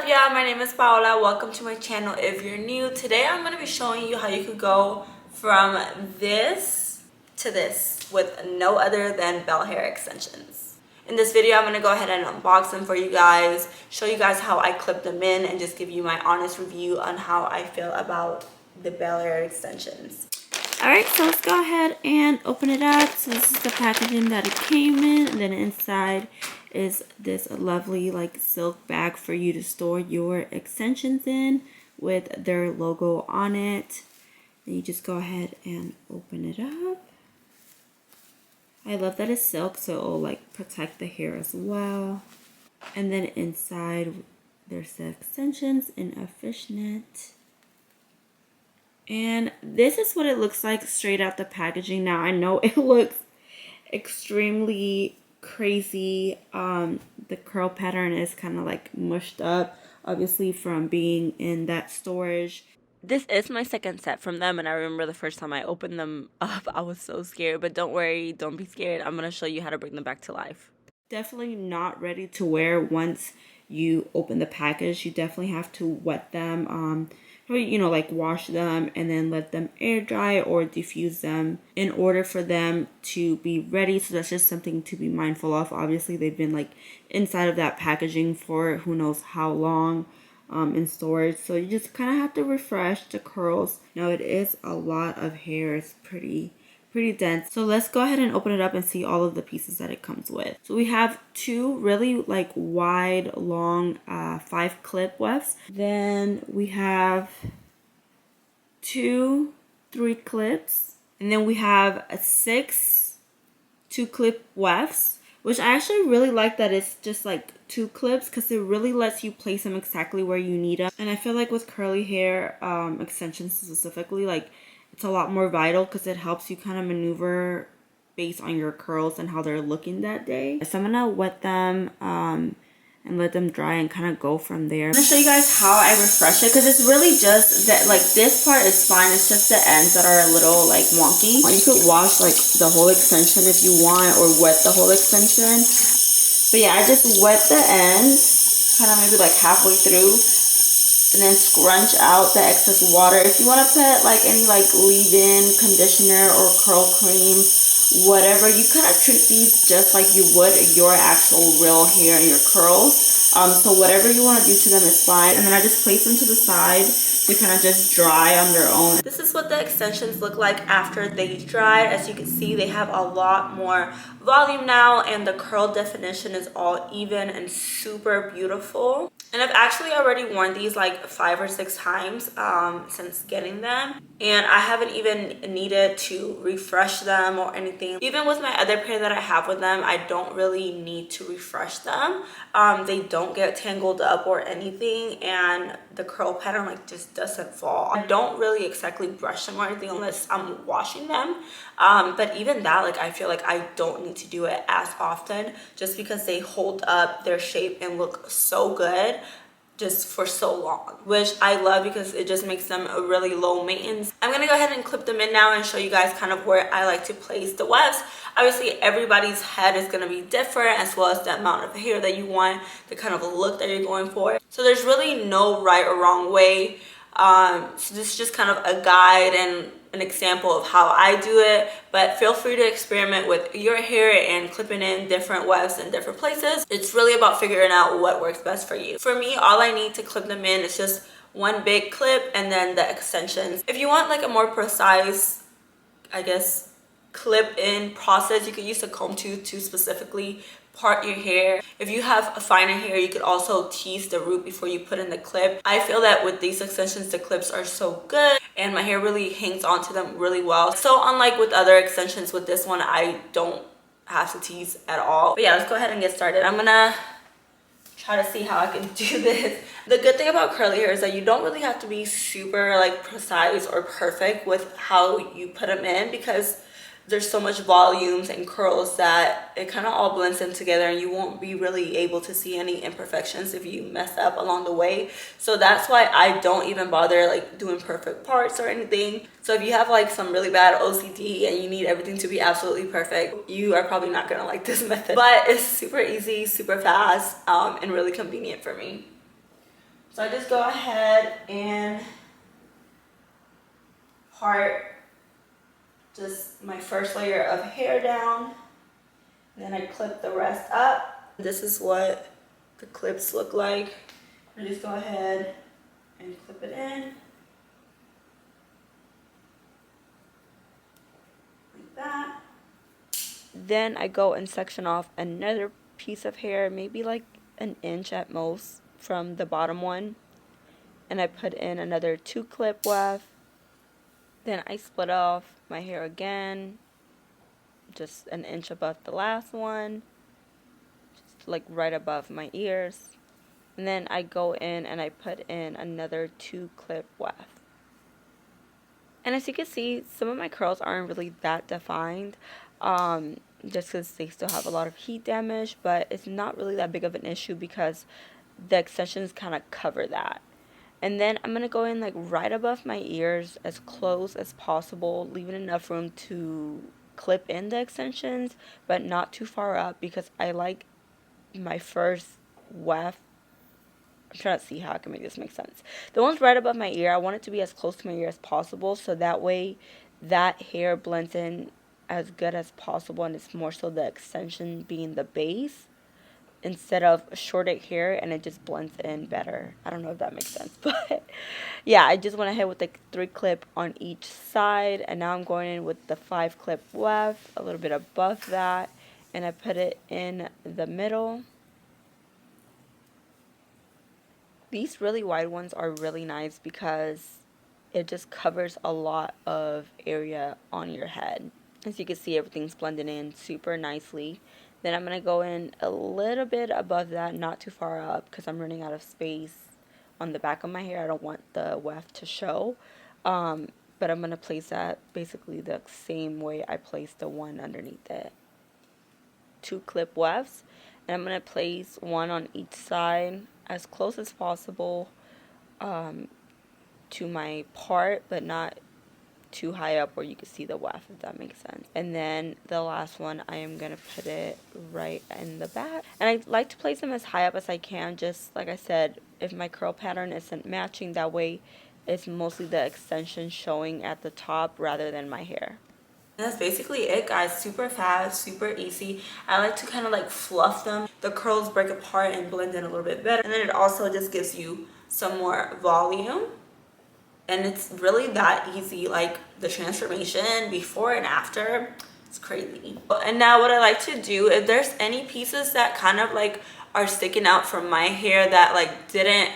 up, y'all? My name is Paola. Welcome to my channel if you're new. Today I'm going to be showing you how you could go from this to this with no other than Bel-Hair extensions. In this video I'm going to go ahead and unbox them for you guys, show you guys how I clip them in, and just give you my honest review on how I feel about the Bel-Hair extensions. Alright, so let's go ahead and open it up. So this is the packaging that it came in, and then inside is this lovely like silk bag for you to store your extensions in with their logo on it. And you just go ahead and open it up. I love that it's silk, so it'll like protect the hair as well. And then inside there's the extensions in a fishnet. And this is what it looks like straight out the packaging. Now I know it looks extremely crazy. The curl pattern is kind of like mushed up, obviously from being in that storage. This is my second set from them, and I remember the first time I opened them up, I was so scared. But don't worry, don't be scared. I'm gonna show you how to bring them back to life. Definitely not ready to wear once you open the package. You definitely have to wet them, you know, like wash them and then let them air dry or diffuse them in order for them to be ready. So that's just something to be mindful of. Obviously they've been like inside of that packaging for who knows how long in storage, so you just kind of have to refresh the curls. Now it is a lot of hair. It's pretty dense. So let's go ahead and open it up and see all of the pieces that it comes with. So we have two really like wide, long 5 clip wefts. Then we have 2 3 clips. And then we have 6 2 clip wefts, which I actually really like that it's just like 2 clips because it really lets you place them exactly where you need them. And I feel like with curly hair extensions specifically, like it's a lot more vital because it helps you kind of maneuver based on your curls and how they're looking that day. So I'm gonna wet them and let them dry and kind of go from there. I'm gonna show you guys how I refresh it because it's really just that, like this part is fine. It's just the ends that are a little like wonky. You could wash like the whole extension if you want, or wet the whole extension. But yeah, I just wet the ends, kind of maybe like halfway through, and then scrunch out the excess water. If you want to put like any like leave-in conditioner or curl cream, whatever, you kind of treat these just like you would your actual real hair and your curls. So whatever you want to do to them is fine. And then I just place them to the side to kind of just dry on their own. This is what the extensions look like after they dry. As you can see, they have a lot more volume now, and the curl definition is all even and super beautiful. And I've actually already worn these like 5 or 6 times since getting them, and I haven't even needed to refresh them or anything. Even with my other pair that I have with them, I don't really need to refresh them. They don't get tangled up or anything, and the curl pattern like just doesn't fall. I don't really exactly brush them or anything unless I'm washing them, but even that, like I feel like I don't need to do it as often just because they hold up their shape and look so good just for so long, which I love because it just makes them a really low maintenance. I'm gonna go ahead and clip them in now and show you guys kind of where I like to place the wefts. Obviously everybody's head is gonna be different, as well as the amount of hair that you want, the kind of look that you're going for. So there's really no right or wrong way. So this is just kind of a guide and an example of how I do it, but feel free to experiment with your hair and clipping in different wefts in different places. It's really about figuring out what works best for you. For me, all I need to clip them in is just one big clip and then the extensions. If you want like a more precise, I guess, clip in process, you could use a comb tooth to specifically part your hair. If you have a finer hair, you could also tease the root before you put in the clip. I feel that with these extensions, the clips are so good and my hair really hangs onto them really well. So unlike with other extensions, with this one I don't have to tease at all. But yeah, let's go ahead and get started. I'm gonna try to see how I can do this. The good thing about curly hair is that you don't really have to be super like precise or perfect with how you put them in, because there's so much volumes and curls that it kind of all blends in together, and you won't be really able to see any imperfections if you mess up along the way. So that's why I don't even bother like doing perfect parts or anything. So if you have like some really bad OCD and you need everything to be absolutely perfect, you are probably not gonna like this method. But it's super easy, super fast, and really convenient for me. So I just go ahead and part just my first layer of hair down. Then I clip the rest up. This is what the clips look like. I just go ahead and clip it in. Like that. Then I go and section off another piece of hair, maybe like an inch at most from the bottom one. And I put in another 2 clip weft. Then I split off my hair again, just an inch above the last one, just like right above my ears. And then I go in and I put in another 2 clip weft. And as you can see, some of my curls aren't really that defined, just because they still have a lot of heat damage, but it's not really that big of an issue because the extensions kind of cover that. And then I'm going to go in like right above my ears as close as possible, leaving enough room to clip in the extensions, but not too far up because I like my first weft. I'm trying to see how I can make this make sense. The one's right above my ear, I want it to be as close to my ear as possible so that way that hair blends in as good as possible and it's more so the extension being the base instead of shorted hair and it just blends in better. I don't know if that makes sense, but yeah, I just went ahead with the 3 clip on each side, and now I'm going in with the 5 clip weft a little bit above that, and I put it in the middle. These really wide ones are really nice because it just covers a lot of area on your head. As you can see, everything's blending in super nicely. Then I'm going to go in a little bit above that, not too far up because I'm running out of space on the back of my hair. I don't want the weft to show. But I'm going to place that basically the same way I placed the one underneath it. 2 clip wefts. And I'm going to place one on each side as close as possible to my part, but not too high up where you can see the weft, if that makes sense. And then the last one, I am going to put it right in the back. And I like to place them as high up as I can, just like I said, if my curl pattern isn't matching, that way it's mostly the extension showing at the top rather than my hair. And that's basically it, guys. Super fast, super easy. I like to kind of like fluff them. The curls break apart and blend in a little bit better. And then it also just gives you some more volume. And it's really that easy, like the transformation before and after, it's crazy. And now what I like to do, if there's any pieces that kind of like are sticking out from my hair that like didn't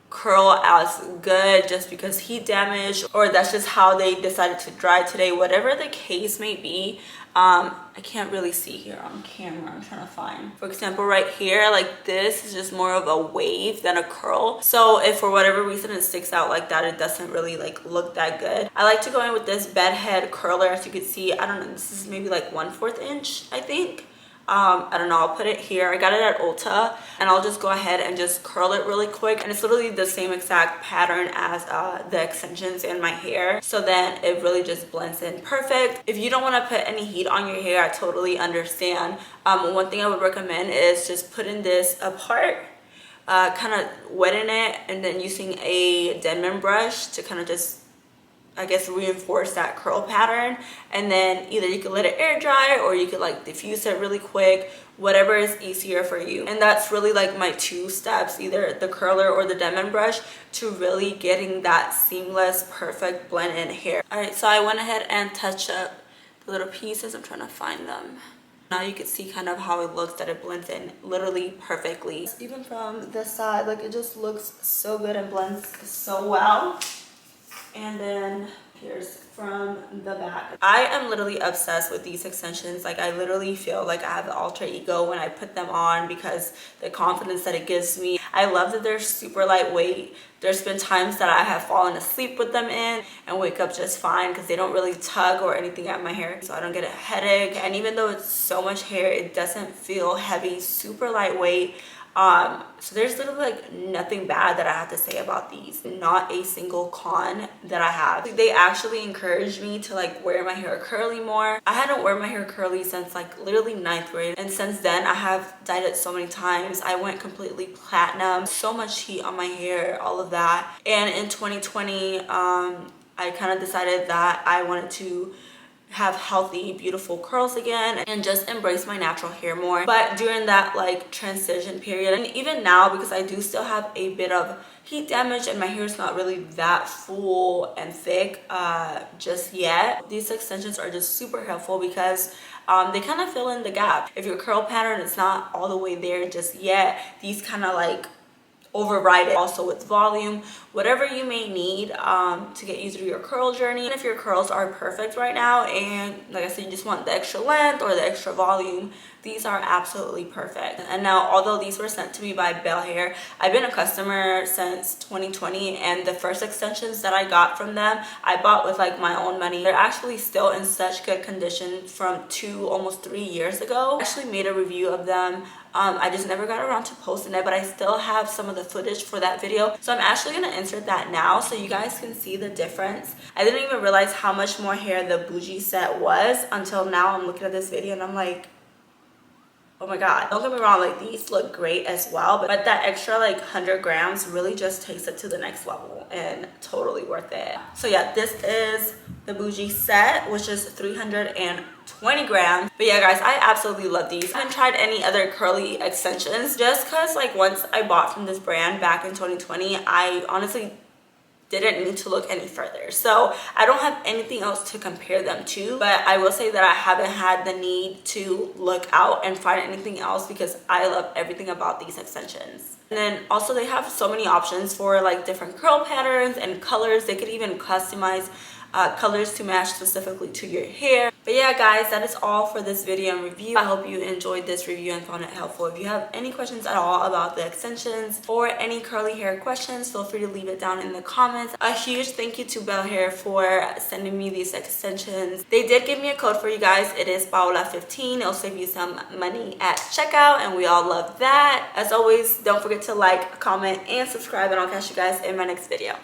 curl as good just because heat damage, or that's just how they decided to dry today, whatever the case may be, I can't really see here on camera. I'm trying to find, for example, right here, like this is just more of a wave than a curl. So if for whatever reason it sticks out like that, it doesn't really like look that good. I like to go in with this bed head curler. As you can see, I don't know, this is maybe like 1/4 inch, I think. I don't know, I'll put it here. I got it at Ulta, and I'll just go ahead and just curl it really quick. And it's literally the same exact pattern as the extensions in my hair. So then it really just blends in perfect. If you don't want to put any heat on your hair, I totally understand. One thing I would recommend is just putting this apart, kind of wetting it, and then using a Denman brush to kind of just, I guess, reinforce that curl pattern. And then either you could let it air dry or you could like diffuse it really quick, whatever is easier for you. And that's really like my 2 steps, either the curler or the Denman brush, to really getting that seamless, perfect blend in hair. All right, so I went ahead and touched up the little pieces. I'm trying to find them. Now you can see kind of how it looks, that it blends in literally perfectly. Even from this side, like it just looks so good and blends so well. And then here's from the back. I am literally obsessed with these extensions. Like I literally feel like I have an alter ego when I put them on because the confidence that it gives me. I love that they're super lightweight. There's been times that I have fallen asleep with them in and wake up just fine because they don't really tug or anything at my hair, so I don't get a headache. And even though it's so much hair, it doesn't feel heavy, super lightweight. So there's literally like nothing bad that I have to say about these. Not a single con that I have. They actually encouraged me to like wear my hair curly more. I hadn't worn my hair curly since like literally 9th grade, and since then I have dyed it so many times. I went completely platinum, so much heat on my hair, all of that. And in 2020 I kind of decided that I wanted to have healthy, beautiful curls again and just embrace my natural hair more. But during that like transition period, and even now, because I do still have a bit of heat damage and my hair is not really that full and thick just yet, these extensions are just super helpful because they kind of fill in the gap. If your curl pattern is not all the way there just yet, these kind of like override it. Also with volume, whatever you may need to get you through your curl journey. And if your curls are perfect right now and like I said, you just want the extra length or the extra volume, these are absolutely perfect. And now, although these were sent to me by Bel-Hair, I've been a customer since 2020, and the first extensions that I got from them I bought with like my own money. They're actually still in such good condition from almost 3 years ago. I actually made a review of them. I just never got around to posting it, but I still have some of the footage for that video, so I'm actually gonna insert that now so you guys can see the difference. I didn't even realize how much more hair the Bougie set was until now. I'm looking at this video and I'm like, oh my god. Don't get me wrong, like these look great as well, but that extra like 100 grams really just takes it to the next level and totally worth it. So yeah, this is the Bougie set, which is 320 grams. But yeah guys, I absolutely love these. I haven't tried any other curly extensions just because like once I bought from this brand back in 2020, I honestly didn't need to look any further. So I don't have anything else to compare them to, but I will say that I haven't had the need to look out and find anything else because I love everything about these extensions. And then also they have so many options for like different curl patterns and colors. They could even customize colors to match specifically to your hair. But yeah guys, that is all for this video and review. I hope you enjoyed this review and found it helpful. If you have any questions at all about the extensions or any curly hair questions, feel free to leave it down in the comments. A huge thank you to Bel-Hair for sending me these extensions. They did give me a code for you guys. It is Paola15. It'll save you some money at checkout and we all love that. As always, don't forget to like, comment, and subscribe, and I'll catch you guys in my next video.